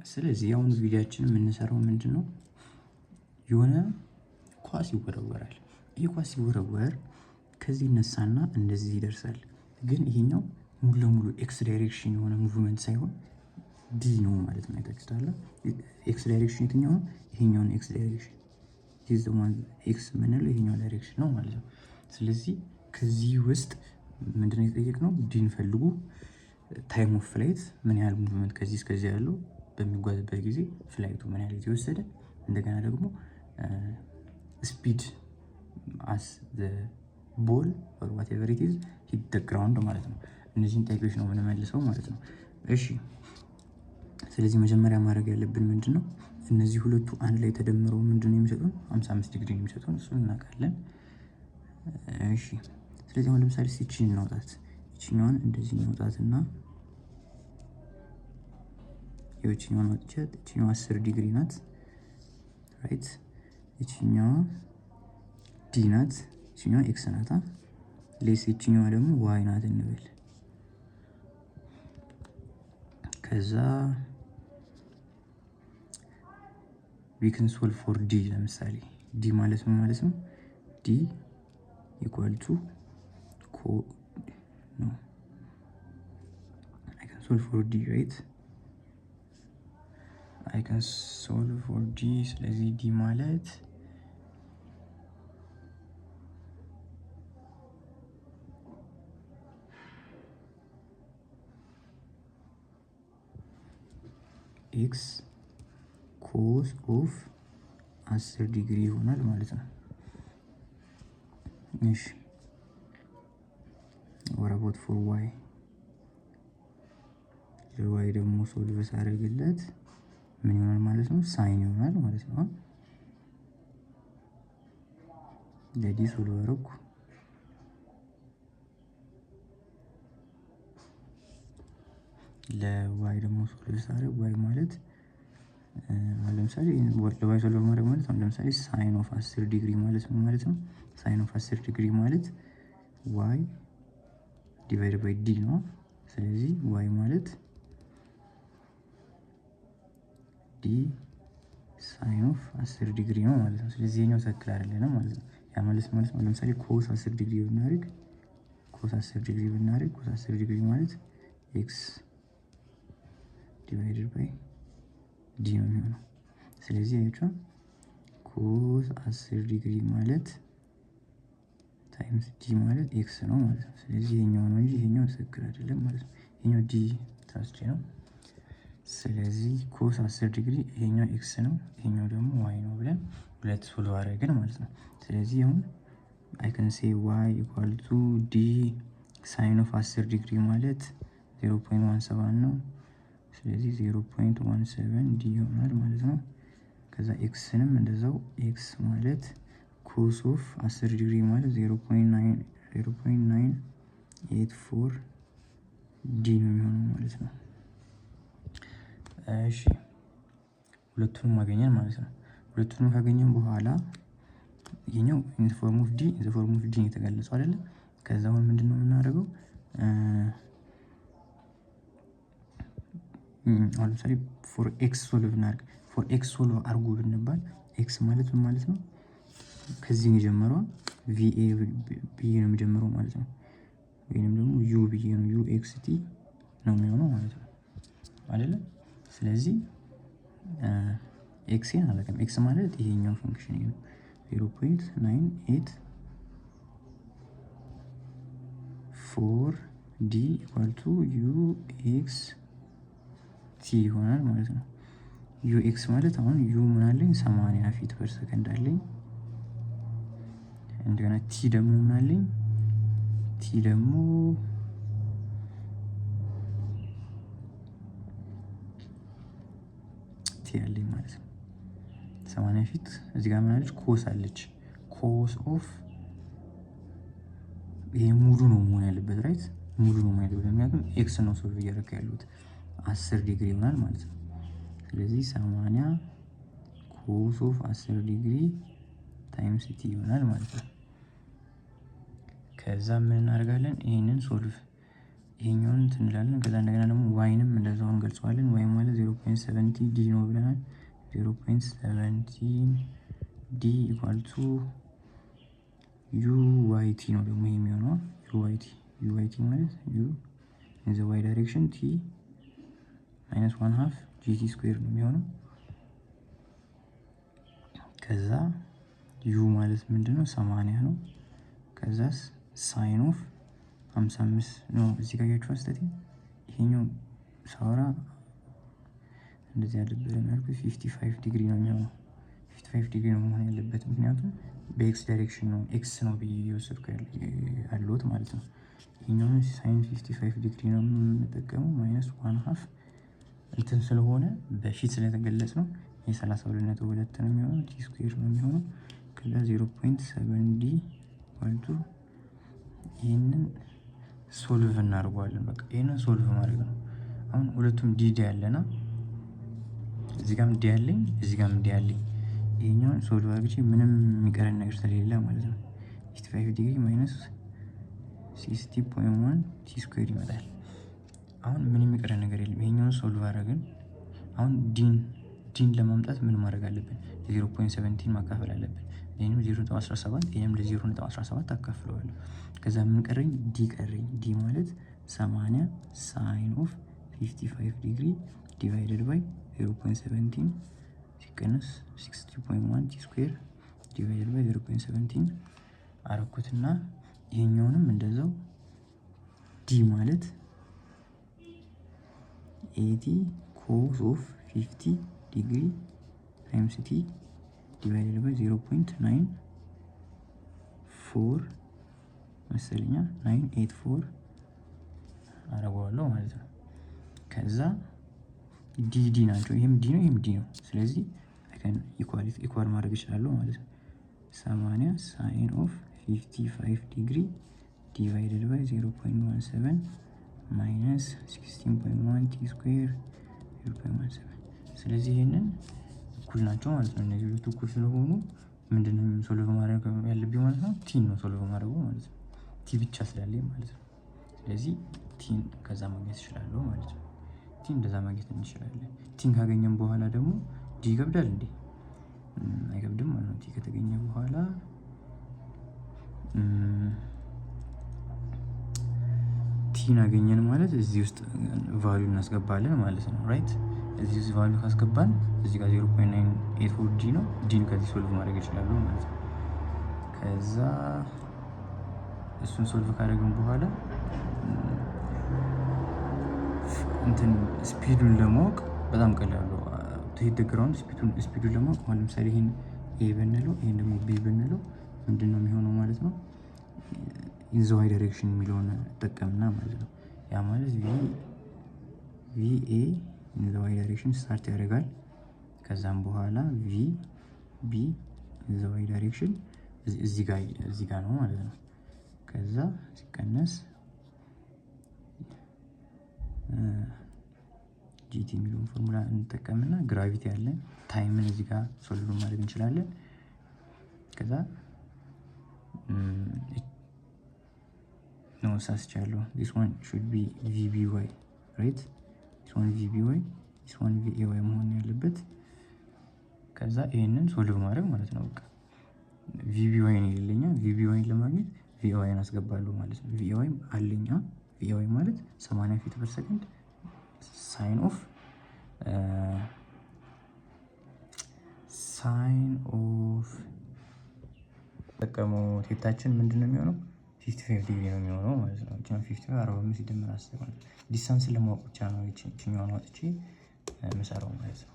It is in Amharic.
ስለዚህ አሁን ቪዲዮአችን የምንሰራው ምንድነው? የሆነ ኳስ ይወረወራል። ይሄ ኳስ ሲወረወር ከዚህ ይነሳና እንደዚህ ይደርሳል። ግን ይሄኛው ሙሉ ለሙሉ ኤክስ ዳይሬክሽን የሆነ ሙቭመንት ሳይሆን ዲ ነው ማለት ነው። አይታችሁታል? ኤክስ ዳይሬክሽን የትኛው ነው? ይሄኛው ኤክስ ዳይሬክሽን ዲዝ ዋን ኤክስ ምንለው ይሄኛው ዳይሬክሽን ነው ማለት ነው። ስለዚህ ከዚህ ውስጥ ምንድነው የተጠየቅነው? ዲን ፈልጉ። ታይም ኦፍ ፍላይት ምን ያህል ሙቭመንት ከዚህ እስከዚህ ያለው በሚጓዝበት ጊዜ ፍላይቱ ምን ያህል ጊዜ ወሰደ፣ እንደገና ደግሞ ስፒድ አስ ዘ ቦል ኦር ዋትኤቨር ኢት ኢዝ ሂት ዘ ግራውንድ ማለት ነው። እነዚህን ጥያቄዎች ነው የምንመልሰው ማለት ነው። እሺ ስለዚህ መጀመሪያ ማድረግ ያለብን ምንድነው? እነዚህ ሁለቱ አንድ ላይ ተደምረው ምንድነው የሚሰጡን? 55 ዲግሪ የሚሰጡን እሱን እናውቃለን። እሺ ስለዚህ አሁን ለምሳሌ እቺን እናውጣት። እቺኛዋን እንደዚህ እናውጣትና እቺኛዋን አውጥቻት እቺኛዋ 10 ዲግሪ ናት ራይት። እቺኛዋ ዲ ናት፣ እቺኛዋ ኤክስ ናት። ሌስ እቺኛዋ ደግሞ ዋይ ናት እንበል። ከዛ we can solve for d ለምሳሌ d ማለት ምን ማለት ነው? d equal to I can solve for d right? I can solve for d ስለዚህ d ማለት x cos of 10 ዲግሪ ይሆናል ማለት ነው። እሺ what about for y? ለy ደግሞ ሶልቭ ሳደርግለት ምን ይሆናል ማለት ነው? ሳይን ይሆናል ማለት ነው። ለዲ ሶልቭ አደረኩ። ለዋይ ደግሞ ሶልቭ ሳደርግ ዋይ ማለት ለምሳሌ ለዋይ ሶልቭ ማድረግ ማለት ለምሳሌ ሳይን ኦፍ 10 ዲግሪ ማለት ምን ማለት ነው? ሳይን ኦፍ 10 ዲግሪ ማለት ዋይ ዲቫይድ ባይ ዲ ነው። ስለዚህ ዋይ ማለት ዲ ሳይን ኦፍ 10 ዲግሪ ነው ማለት ነው። ስለዚህ የኛው ትክክል አይደለም ማለት ነው። ያ ማለት ነው ለምሳሌ ኮስ 10 ዲግሪ ብናደርግ ኮስ 10 ዲግሪ ማለት ኤክስ ዲቫይድድ ባይ ዲ ነው የሚሆነው። ስለዚህ አይቻው ኮስ 10 ዲግሪ ማለት ታይምስ ዲ ማለት ኤክስ ነው ማለት ነው። ስለዚህ ይሄኛው ነው እንጂ ይሄኛው ትክክል አይደለም ማለት ነው። ይሄኛው ዲ ታስቼ ነው። ስለዚህ ኮስ 10 ዲግሪ ይሄኛው ኤክስ ነው፣ ይሄኛው ደግሞ ዋይ ነው ብለን ሁለት ሶልቭ አደረግን ማለት ነው። ስለዚህ አሁን I can say y equal to d sin of 10 ዲግሪ ማለት 0.17 ነው። ስለዚህ 0.17 ዲ ይሆናል ማለት ነው። ከዛ ኤክስንም እንደዛው ኤክስ ማለት ኮስ ኦፍ 10 ዲግሪ ማለት 0.984 ዲ ነው የሚሆነው ማለት ነው። እሺ ሁለቱንም አገኘን ማለት ነው። ሁለቱንም ካገኘን በኋላ ይሄኛው ኢን ዘ ፎርም ኦፍ ዲ የተገለጸው አይደለ? ከዛ አሁን ምንድነው የምናደርገው? አሁን ለምሳሌ ፎር ኤክስ ሶልቭ እናድርግ። ፎር ኤክስ ሶልቭ አድርጉ ብንባል ኤክስ ማለት ምን ማለት ነው? ከዚህ የጀመረው ቪኤ ብዬ ነው የሚጀምረው ማለት ነው። ወይንም ደግሞ ዩ ብዬ ነው ዩ ኤክስ ቲ ነው የሚሆነው ማለት ነው አይደለ? ስለዚህ ኤክስን አላውቅም። ኤክስ ማለት ይሄኛው ፈንክሽን ነው 0.984 ዲ ኢኳል ቱ ዩ ኤክስ ቲ ይሆናል ማለት ነው። ዩ ኤክስ ማለት አሁን ዩ ምን አለኝ 80 ፊት ፐር ሰከንድ አለኝ። እንደገና ቲ ደግሞ ምን አለኝ? ቲ ደግሞ ቲ አለኝ ማለት ነው 80 ፊት። እዚህ ጋር ምን አለች? ኮስ አለች። ኮስ ኦፍ ይሄ ሙሉ ነው መሆን ያለበት ራይት፣ ሙሉ ነው ማለት ነው። ምክንያቱም ኤክስ ነው ሶልቭ እያደረገ ያሉት 10 ዲግሪ ይሆናል ማለት ነው። ስለዚህ 80 ኮስ ኦፍ 10 ዲግሪ ታይምስ ቲ ይሆናል ማለት ነው። ከዛ ምን እናደርጋለን? ይሄንን ሶልቭ ይሄኛውን እንትን እንላለን። ከዛ እንደገና ደግሞ ዋይንም እንደዛው እንገልጸዋለን። ዋይ ማለት 0.70 ዲ ነው ብለናል። 0.70 ዲ ኢኳል ቱ ዩ ዋይ ቲ ነው ደግሞ ይሄ የሚሆነው ዩ ዋይ ቲ ማለት ዩ ኢን ዘ ዋይ ዳይሬክሽን ቲ ማይነስ 1/2 ጂቲ ስኩዌር ነው የሚሆነው። ከዛ ዩ ማለት ምንድነው 80 ነው። ከዛስ ሳይን ኦፍ 55 ነው። እዚህ ጋር ያያችሁ አስተቲ ይሄኛው ሳወራ እንደዚህ አልነበረም ያልኩት 55 ዲግሪ ነው የሚሆነው። 55 ዲግሪ ነው መሆን ያለበት ምክንያቱም በኤክስ ዳይሬክሽን ነው ኤክስ ነው ብዬ እየወሰድኩ ያለሁት ማለት ነው። ይሄኛውን ሳይን 55 ዲግሪ ነው የምንጠቀመው ማይነስ 1/2 እንትን ስለሆነ በፊት ስለተገለጽ ነው የ32.2 ነው የሚሆነው ቲ ስኩዌር ነው የሚሆነው። ከዛ 0.7 ዲ ዋልቱ ይህንን ሶልቭ እናደርገዋለን። በቃ ይህንን ሶልቭ ማድረግ ነው። አሁን ሁለቱም ዲ ያለና እዚህ ጋርም ዲ ያለኝ እዚህ ጋርም ዲ ያለኝ ይሄኛውን ሶልቭ አድርጌ ምንም የሚቀረን ነገር ስለሌለ ማለት ነው 55 ዲግሪ ማይነስ 60.1 ቲ ስኩዌር ይመጣል። አሁን ምንም የሚቀረን ነገር የለም። ይሄኛውን ሶልቭ አደረግን። አሁን ዲን ለማምጣት ምን ማድረግ አለብን? 0.17 ማካፈል አለብን። ይሄንም 0.17 ይሄንም ለ0.17 አካፍለዋለሁ። ከዛ ምን ቀረኝ? ዲ ቀረኝ። ዲ ማለት 80 ሳይን ኦፍ 55 ዲግሪ ዲቫይደድ ባይ 0.17 ሲቀነስ 60.1 ቲ ስኩዌር ዲቫይደድ ባይ 0.17 አረኩትና ይሄኛውንም እንደዛው ዲ ማለት 80 ኮስ ኦፍ 50 ዲግሪ ታይምስ ቲ ዲቫይደድ ባይ 0.94 መሰለኛ 984 አረጋዋለሁ ማለት ነው። ከዛ ዲ ናቸው። ይሄም ዲ ነው፣ ይሄም ዲ ነው። ስለዚህ ኢኳል ማድረግ እችላለሁ ማለት ነው። 80 ሳይን ኦፍ 55 ዲግሪ ዲቫይደድ ባይ 0.17 ማይነስ 16.1 ቲ ስኩዌር 0.17። ስለዚህ ይሄንን እኩል ናቸው ማለት ነው። እነዚህ ሁለቱ እኩል ስለሆኑ ምንድነው ሶልቭ ማድረግ ያለብኝ ማለት ነው? ቲን ነው ሶልቭ ማድረጉ ማለት ነው። ቲ ብቻ ስላለኝ ማለት ነው። ስለዚህ ቲን ከዛ ማግኘት እችላለሁ ማለት ነው። ቲን እንደዛ ማግኘት እንችላለን። ቲን ካገኘን በኋላ ደግሞ ዲ ይከብዳል እንዴ? አይከብድም ማለት ነው። ቲ ከተገኘ በኋላ ቲን አገኘን ማለት እዚህ ውስጥ ቫልዩ እናስገባለን ማለት ነው። ራይት እዚህ ውስጥ ቫልዩ ካስገባን እዚህ ጋር 0.984 ዲ ነው። ዲን ከዚህ ሶልቭ ማድረግ ይችላሉ ማለት ነው። ከዛ እሱን ሶልቭ ካደረግን በኋላ እንትን ስፒዱን ለማወቅ በጣም ቀላል ነው። ሄድ ግራውንድ ስፒዱን ለማወቅ አሁን ለምሳሌ ይሄን ኤ ብንለው ይሄን ደግሞ ቢ ብንለው ምንድነው የሚሆነው ማለት ነው? ኢን ዘ ዋይ ዳይሬክሽን የሚለውን ተጠቀምና ማለት ነው። ያ ማለት ቪኤ ኢን ዘ ዋይ ዳይሬክሽን ስታርት ያደርጋል። ከዛም በኋላ ቪቢ ኢን ዘ ዋይ ዳይሬክሽን እዚህ ጋር ነው ማለት ነው። ከዛ ሲቀነስ ጂቲ የሚለውን ፎርሙላ እንጠቀምና ግራቪቲ ያለን ታይምን እዚህ ጋር ሶልቭ ማድረግ እንችላለን። ከዛ ነው ሳስቻለሁ this one should be vby right this one vby this one vay መሆን ያለበት። ከዛ ይሄንን ሶልቭ ማድረግ ማለት ነው። በቃ vby ነው የሌለኛ vby ለማግኘት vy አስገባለሁ ማለት ነው። vy አለኛ vy ማለት 80 ፊት ፐር ሰከንድ ሳይን ኦፍ ተጠቀመው ቴታችን ምንድነው የሚሆነው? 55 ዲግሪ ነው የሚሆነው ማለት ነው። እቺ 55 45 ሲደመር 10 ዲስታንስን ለማወቅ ብቻ ነው እቺኛውን አውጥቼ የምሰራው ማለት ነው።